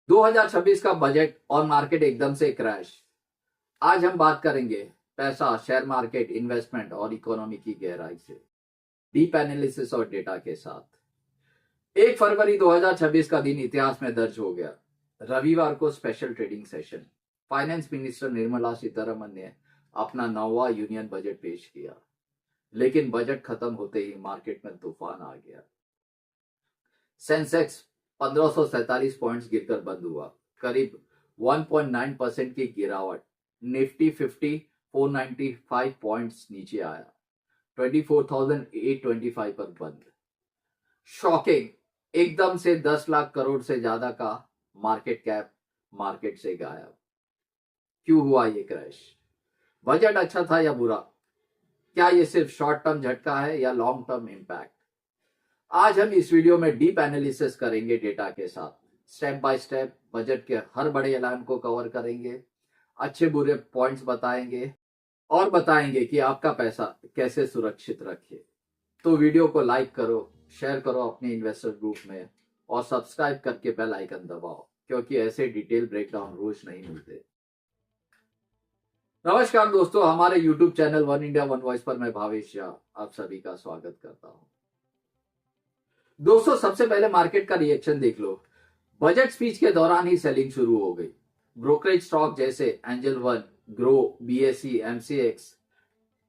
2026 का बजट और मार्केट एकदम से क्रैश। आज हम बात करेंगे पैसा, शेयर मार्केट, इन्वेस्टमेंट और इकोनॉमी की गहराई से, डीप एनालिसिस और डेटा के साथ। 1 फरवरी 2026 का दिन इतिहास में दर्ज हो गया। रविवार को special trading session. Finance minister Nirmala Sitharaman ने अपना 9वां यूनियन बजट पेश किया, लेकिन बजट खत्म होते ही मार्केट में तूफान आ गया। सेंसेक्स 1547 पॉइंट्स गिरकर बंद हुआ, करीब 1.9% की गिरावट। निफ्टी 50 495 पॉइंट्स नीचे आया, 24,825 पर बंद। शॉकिंग, एकदम से 10 लाख करोड़ से ज्यादा का मार्केट कैप मार्केट से गायब। क्यों हुआ ये क्रैश? बजट अच्छा था या बुरा? क्या ये सिर्फ शॉर्ट टर्म झटका है या लॉन्ग टर्म इंपैक्ट? आज हम इस वीडियो में डीप एनालिसिस करेंगे, डेटा के साथ, स्टेप बाय स्टेप बजट के हर बड़े ऐलान को कवर करेंगे, अच्छे बुरे पॉइंट्स बताएंगे और बताएंगे कि आपका पैसा कैसे सुरक्षित रखे। तो वीडियो को लाइक करो, शेयर करो अपने इन्वेस्टर ग्रुप में और सब्सक्राइब करके बेल आइकन दबाओ, क्योंकि ऐसे डिटेल ब्रेकडाउन रोज नहीं मिलते। नमस्कार दोस्तों, हमारे YouTube channel one India one voice पर मैं भावेश झा आप सभी का स्वागत करता हूं। दोस्तों, सबसे पहले मार्केट का रिएक्शन देख लो। बजट स्पीच के दौरान ही सेलिंग शुरू हो गई। ब्रोकरेज स्टॉक जैसे angel one, grow, BSE, MCX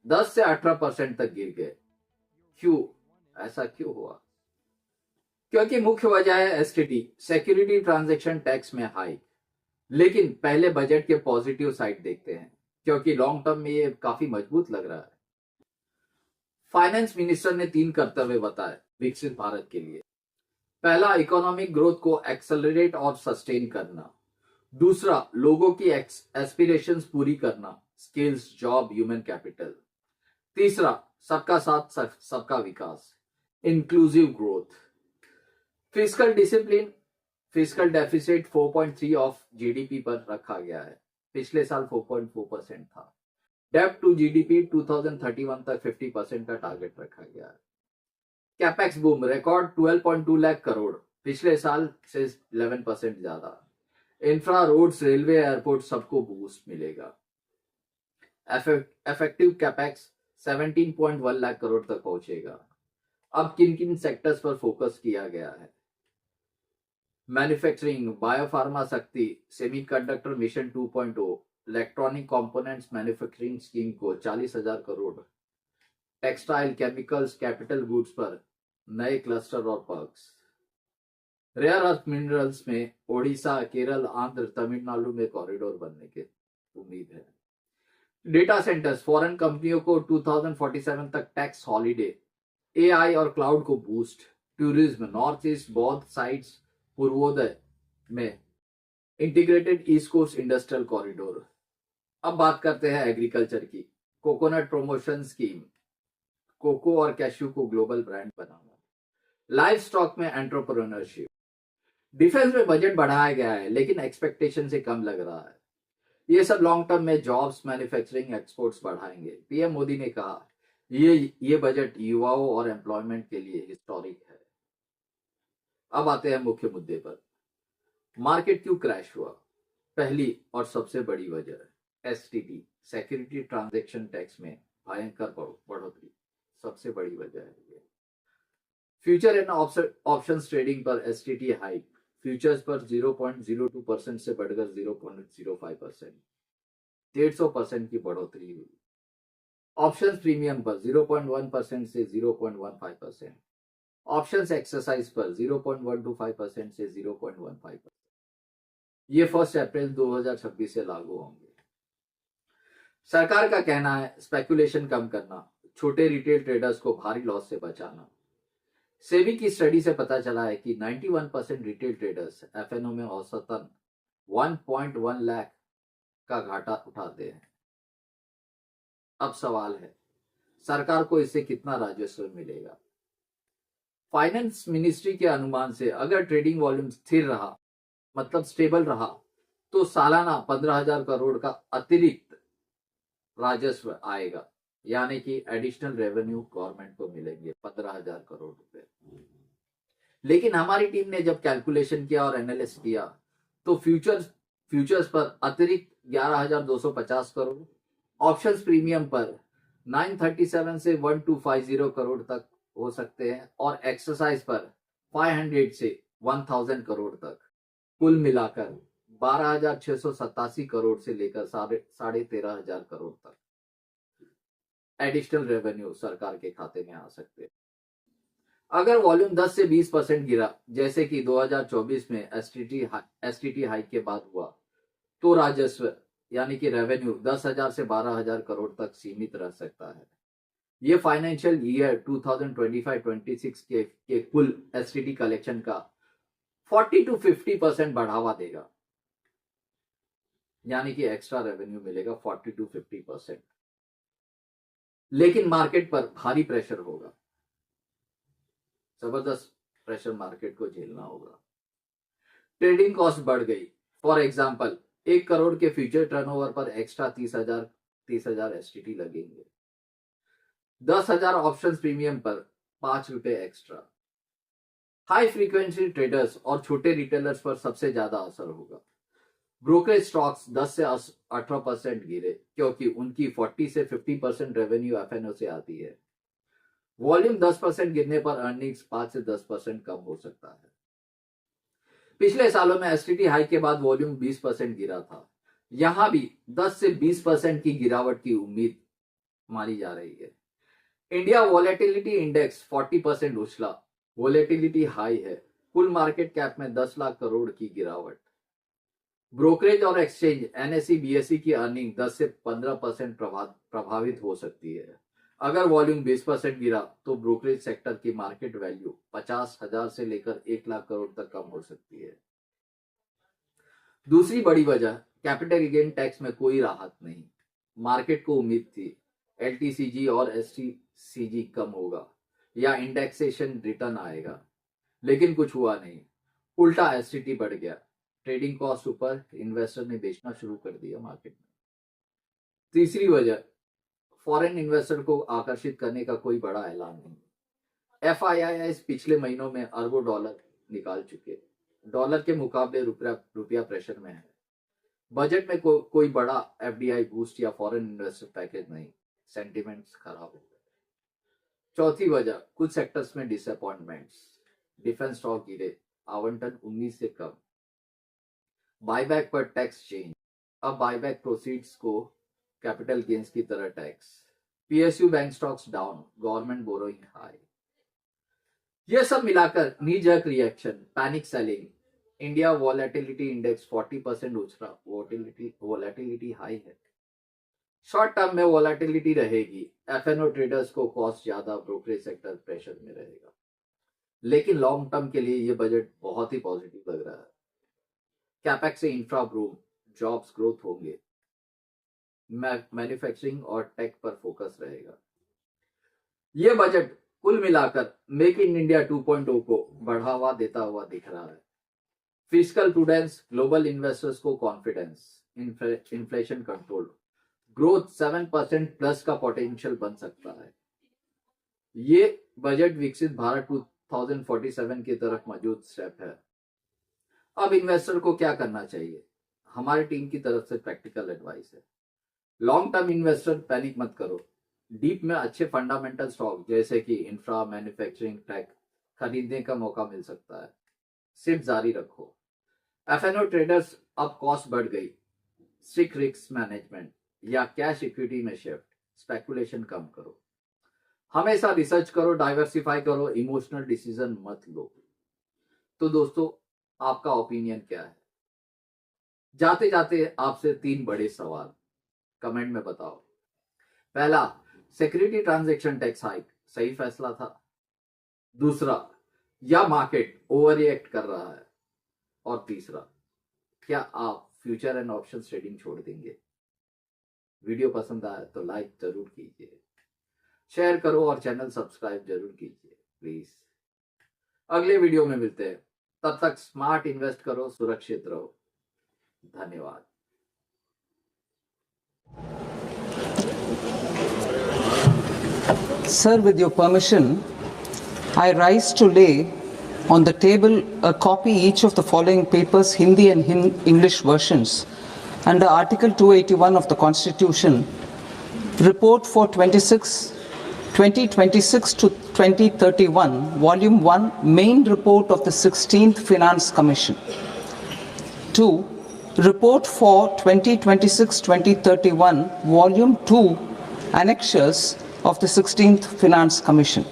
10 से 18% तक गिर गए। क्यों? ऐसा क्यों हुआ? क्योंकि मुख्य वजह है एसटीटी, सिक्योरिटी ट्रांजैक्शन टैक्स में हाइक। लेकिन पहले बजट के पॉजिटिव साइड देखते हैं, क्योंकि लॉन्ग टर्म में ये काफी मजबूत लग रहा है। फाइनेंस मिनिस्टर ने 3 कर्तव्य बताए विकसित भारत के लिए। पहला, इकोनॉमिक ग्रोथ को एक्सेलरेट और सस्टेन करना। दूसरा, लोगों की एस्पिरेशंस पूरी करना, स्किल्स, जॉब, ह्यूमन कैपिटल। तीसरा, सबका साथ सबका विकास, inclusive growth. Fiscal discipline, fiscal deficit 4.3 of GDP पर रखा गया है, पिछले साल 4.4% था। डेब्ट टू जीडीपी 2031 तक 50% का टारगेट रखा गया है। Capex boom, record 12.2 lakh crore, पिछले साल से 11% ज्यादा। इंफ्रा, रोड्स, रेलवे, एयरपोर्ट सबको बूस्ट मिलेगा। इफेक्टिव कैपेक्स 17.1 लाख करोड़ तक पहुंचेगा। अब किन किन सेक्टर्स पर फोकस किया गया है? मैन्युफैक्चरिंग, बायोफार्मा शक्ति, semiconductor mission 2.0, electronic components manufacturing scheme को 40,000 crore. Textile, chemicals, capital goods पर नए क्लस्टर और पर्क्स। रेयर अर्थ मिनरल्स में ओडिशा, केरल, आंध्र, तमिलनाडु में कॉरिडोर बनने की उम्मीद है। डेटा सेंटर्स, फॉरेन कंपनियों को 2047 तक टैक्स हॉलिडे। एआई और क्लाउड को बूस्ट। टूरिज्म, नॉर्थ ईस्ट, बौद्ध साइट्स, पूर्वोदय में integrated east coast industrial corridor. अब बात करते हैं एग्रीकल्चर की। कोकोनट प्रमोशन स्कीम, कोको और कैश्यू को ग्लोबल ब्रांड बनाना। लाइफ स्टॉक में एंटरप्रेन्योरशिप। डिफेंस में बजट बढ़ाया गया है, लेकिन एक्सपेक्टेशन से कम लग रहा है। ये सब लॉन्ग टर्म में जॉब्स, मैन्युफैक्चरिंग, एक्सपोर्ट्स बढ़ाएंगे। पीएम मोदी ने कहा ये बजट युवाओं और एम्प्लॉयमेंट के लिए हिस्टोरिक है। अब आते हैं मुख्य मुद्दे पर। मार्केट क्यों क्रैश हुआ? पहली और सबसे बड़ी वजह एसटीटी, सिक्योरिटी ट्रांजैक्शन टैक्स में भयंकर बढ़ोतरी सबसे बड़ी वजह है। फ्यूचर एंड ऑप्शंस ट्रेडिंग पर एसटीटी हाइक, फ्यूचर्स पर 0.02% से बढ़कर 0.05%, 150% की बढ़ोतरी हुई। ऑप्शंस प्रीमियम पर 0.1% से 0.15%, ऑप्शंस एक्सरसाइज पर 0.125% से 0.15%। ये 1 अप्रैल 2026 से लागू होंगे। सरकार का कहना है स्पेकुलेशन कम करना, छोटे रिटेल ट्रेडर्स को भारी लॉस से बचाना। सेबी की स्टडी से पता चला है कि 91% रिटेल ट्रेडर्स एफएनओ में औसतन 1.1 लाख का घाटा उठाते हैं। अब सवाल है, सरकार को इससे कितना राजस्व मिलेगा? फाइनेंस मिनिस्ट्री के अनुमान से अगर ट्रेडिंग वॉल्यूम स्थिर रहा, मतलब स्टेबल रहा, तो सालाना 15,000 करोड़ का अतिरिक्त राजस्व आएगा, यानी कि एडिशनल रेवेन्यू गवर्नमेंट को मिलेंगे 15,000 करोड़ रुपए। लेकिन हमारी टीम ने जब कैलकुलेशन किया और एनालिसिस किया, तो फ्यूचर्स पर अतिरिक्त 11,250 करोड़, ऑप्शंस प्रीमियम पर 937 से 1250 करोड़ तक हो सकते हैं और एक्सरसाइज पर 500 से 1000 करोड़ तक। कुल मिलाकर 12,687 करोड़ से लेकर 13,500 करोड़ तक एडिशनल रेवेन्यू सरकार के खाते में आ सकते हैं। अगर वॉल्यूम 10 से 20% गिरा, जैसे कि 2024 में एसटीटी हाइक के बाद हुआ, तो राजस्व यानी कि रेवेन्यू 10,000 से 12,000 करोड़ तक सीमित रह सकता है। ये फाइनेंशियल ईयर 2025-26 के कुल एसटीटी कलेक्शन का 40 to 50% बढ़ावा देगा, यानी कि एक्स्ट्रा रेवेन्यू मिलेगा 40 to 50%। लेकिन मार्केट पर भारी प्रेशर होगा, जबरदस्त प्रेशर मार्केट को झेलना होगा। ट्रेडिंग कॉस्ट बढ़ गई। फॉर एग्जांपल 1 करोड़ के फ्यूचर टर्नओवर पर एक्स्ट्रा 30,000 एसटीटी लगेंगे। 10,000 ऑप्शन प्रीमियम पर 5 रुपए एक्स्ट्रा। हाई फ्रीक्वेंसी ट्रेडर्स और छोटे रिटेलर्स पर सबसे ज्यादा असर होगा। ब्रोकरेज स्टॉक्स 10 से 18% गिरे, क्योंकि उनकी 40 से 50% रेवेन्यू एफएनओ से आती है। वॉल्यूम 10% गिरने पर अर्निंग्स 5 से 10% कम हो सकता है। पिछले सालों में एसटीटी हाइक के बाद वॉल्यूम 20% गिरा था। यहां भी 10 से 20% की गिरावट की उम्मीद मानी जा रही है। इंडिया वॉलेटिलिटी इंडेक्स 40% उछला, वॉलेटिलिटी हाई है। कुल मार्केट कैप में 10 लाख करोड़ की गिरावट। ब्रोकरेज और एक्सचेंज एनएसई बीएसई की अर्निंग 10 से 15% प्रभावित हो सकती है। अगर वॉल्यूम 20% गिरा तो ब्रोकरेज सेक्टर की मार्केट वैल्यू 50,000 से लेकर 1 लाख करोड़ तक कम हो सकती है। दूसरी बड़ी वजह, कैपिटल गेन टैक्स में कोई राहत नहीं। मार्केट को उम्मीद थी एलटीसीजी और एसटीसीजी कम होगा या इंडेक्सेशन रिटर्न आएगा, लेकिन कुछ हुआ नहीं, उल्टा एसटीटी बढ़ गया। ट्रेडिंग कॉस्ट ऊपर, इन्वेस्टर ने बेचना शुरू कर दिया मार्केट में। तीसरी वजह, फॉरेन इन्वेस्टर को आकर्षित करने का कोई बड़ा ऐलान नहीं। एफआईआईएस पिछले महीनों में अरबों डॉलर निकाल चुके। डॉलर के मुकाबले रुपया प्रेशर में है। बजट में कोई बड़ा एफडीआई बूस्ट या फॉरेन इन्वेस्टर पैकेज नहीं। सेंटिमेंट्स खराब हो गए। चौथी वजह, कुछ सेक्टर्स में डिसअपॉइंटमेंट्स। डिफेंस स्टॉक गिरे, आवंटन 19 से कम। बायबैक पर टैक्स चेंज, अब बायबैक प्रोसीड्स को कैपिटल गेन्स की तरह tax. PSU bank stocks down, government borrowing high. यह सब मिलाकर knee jerk reaction, panic selling. India volatility index 40% उछला, वॉलेटिलिटी हाई है। शॉर्ट टर्म में वॉलेटिलिटी रहेगी। एफएनओ ट्रेडर्स को कॉस्ट ज्यादा, ब्रोकरेज सेक्टर प्रेशर में रहेगा। लेकिन लॉन्ग टर्म के लिए यह बजट बहुत ही पॉजिटिव लग रहा है। कैपेक्स से इंफ्रा बूम, जॉब्स ग्रोथ होंगे। मैन्युफैक्चरिंग और टेक पर फोकस रहेगा। यह बजट कुल मिलाकर मेक इन इंडिया 2.0 को बढ़ावा देता हुआ दिख रहा है। फिस्कल प्रूडेंस, ग्लोबल इन्वेस्टर्स को confidence, inflation control, growth 7% plus का पोटेंशियल बन सकता है। ये बजट विकसित भारत 2047 की तरफ मौजूद स्टेप है। अब इन्वेस्टर को क्या करना चाहिए? हमारी टीम की तरफ से प्रैक्टिकल एडवाइस है। लॉन्ग टर्म इन्वेस्टर पैनिक मत करो। डीप में अच्छे फंडामेंटल स्टॉक जैसे कि इंफ्रा, मैन्युफैक्चरिंग, टेक खरीदने का मौका मिल सकता है। सिर्फ जारी रखो। एफएनओ ट्रेडर्स, अब कॉस्ट बढ़ गई। स्ट्रिक्ट रिस्क मैनेजमेंट या कैश इक्विटी में शिफ्ट, स्पेकुलेशन कम करो। हमेशा रिसर्च करो, डाइवर्सिफाई करो, इमोशनल डिसीजन मत लो। तो दोस्तों, आपका ओपिनियन क्या है? जाते जाते आपसे 3 बड़े सवाल कमेंट में बताओ। पहला, सिक्योरिटी ट्रांजैक्शन टैक्स हाइक सही फैसला था? दूसरा, या मार्केट ओवर रिएक्ट कर रहा है? और तीसरा, क्या आप फ्यूचर एंड ऑप्शन ट्रेडिंग छोड़ देंगे? वीडियो पसंद आया तो लाइक जरूर कीजिए, शेयर करो और चैनल सब्सक्राइब जरूर कीजिए प्लीज। अगले वीडियो में मिलते हैं, तब तक स्मार्ट इन्वेस्ट करो, सुरक्षित रहो। धन्यवाद। Sir, with your permission, I rise to lay on the table a copy each of the following papers, Hindi and English versions, under Article 281 of the Constitution, Report for 2026 to 2031, Volume 1, Main Report of the 16th Finance Commission. 2. Report for 2026-2031, Volume 2, Annexures of the 16th Finance Commission.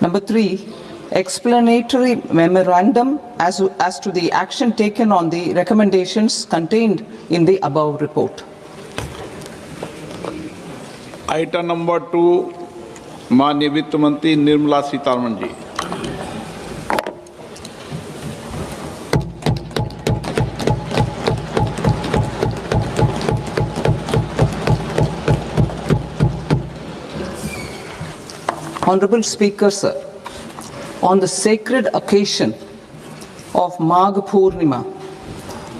Number 3. Explanatory memorandum as to the action taken on the recommendations contained in the above report. Item number 2, माननीय वित्त मंत्री Nirmala Sitharaman ji. Honorable Speaker, sir, on the sacred occasion of Magh Purnima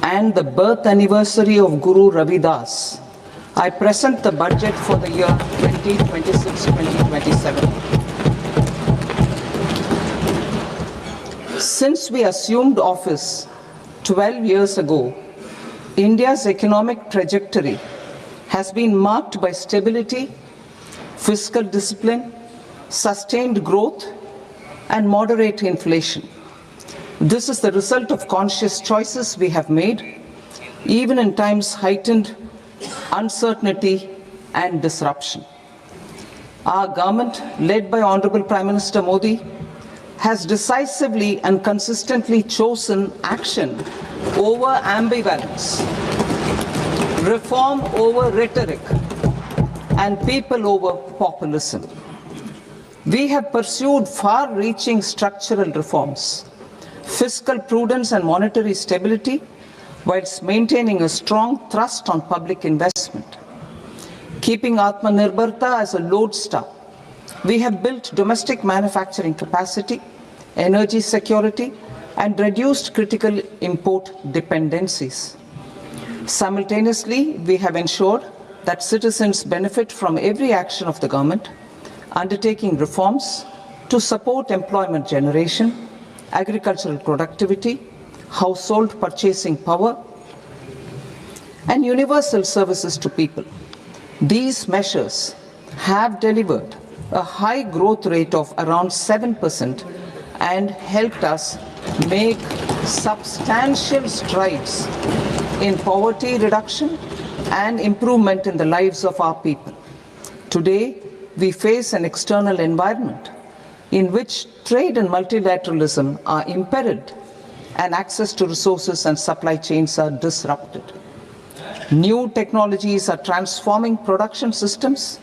and the birth anniversary of Guru Ravidas, I present the budget for the year 2026-2027. Since we assumed office 12 years ago, India's economic trajectory has been marked by stability, fiscal discipline, sustained growth, and moderate inflation. This is the result of conscious choices we have made, even in times heightened uncertainty and disruption. Our government, led by Honorable Prime Minister Modi, has decisively and consistently chosen action over ambivalence, reform over rhetoric, and people over populism. We have pursued far-reaching structural reforms, fiscal prudence and monetary stability, whilst maintaining a strong thrust on public investment. Keeping Atmanirbharta as a lodestar, we have built domestic manufacturing capacity, energy security, and reduced critical import dependencies. Simultaneously, we have ensured that citizens benefit from every action of the government, undertaking reforms to support employment generation, agricultural productivity, household purchasing power, and universal services to people. These measures have delivered a high growth rate of around 7% and helped us make substantial strides in poverty reduction and improvement in the lives of our people. Today, we face an external environment in which trade and multilateralism are imperiled and access to resources and supply chains are disrupted. New technologies are transforming production systems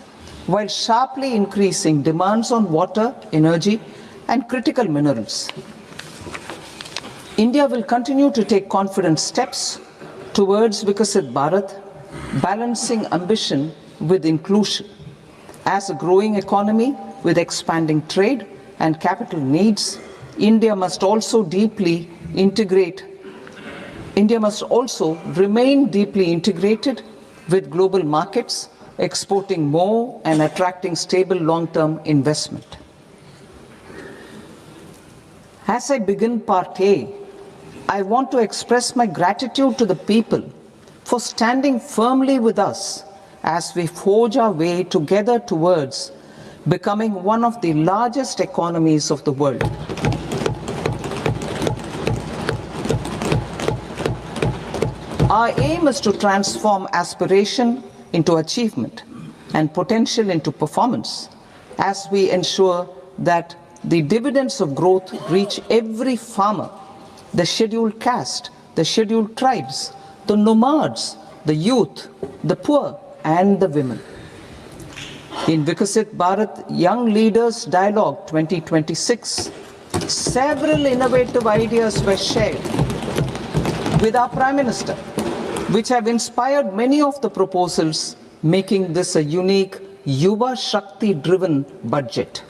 while sharply increasing demands on water, energy, and critical minerals. India will continue to take confident steps towards Viksit Bharat, balancing ambition with inclusion. As a growing economy with expanding trade and capital needs, India must also remain deeply integrated with global markets, exporting more and attracting stable long-term investment. As I begin Part A, I want to express my gratitude to the people for standing firmly with us as we forge our way together towards becoming one of the largest economies of the world. Our aim is to transform aspiration into achievement and potential into performance as we ensure that the dividends of growth reach every farmer, the scheduled caste, the scheduled tribes, the nomads, the youth, the poor, and the women. In Viksit Bharat Young Leaders Dialogue 2026, several innovative ideas were shared with our Prime Minister, which have inspired many of the proposals, making this a unique Yuva Shakti-driven budget.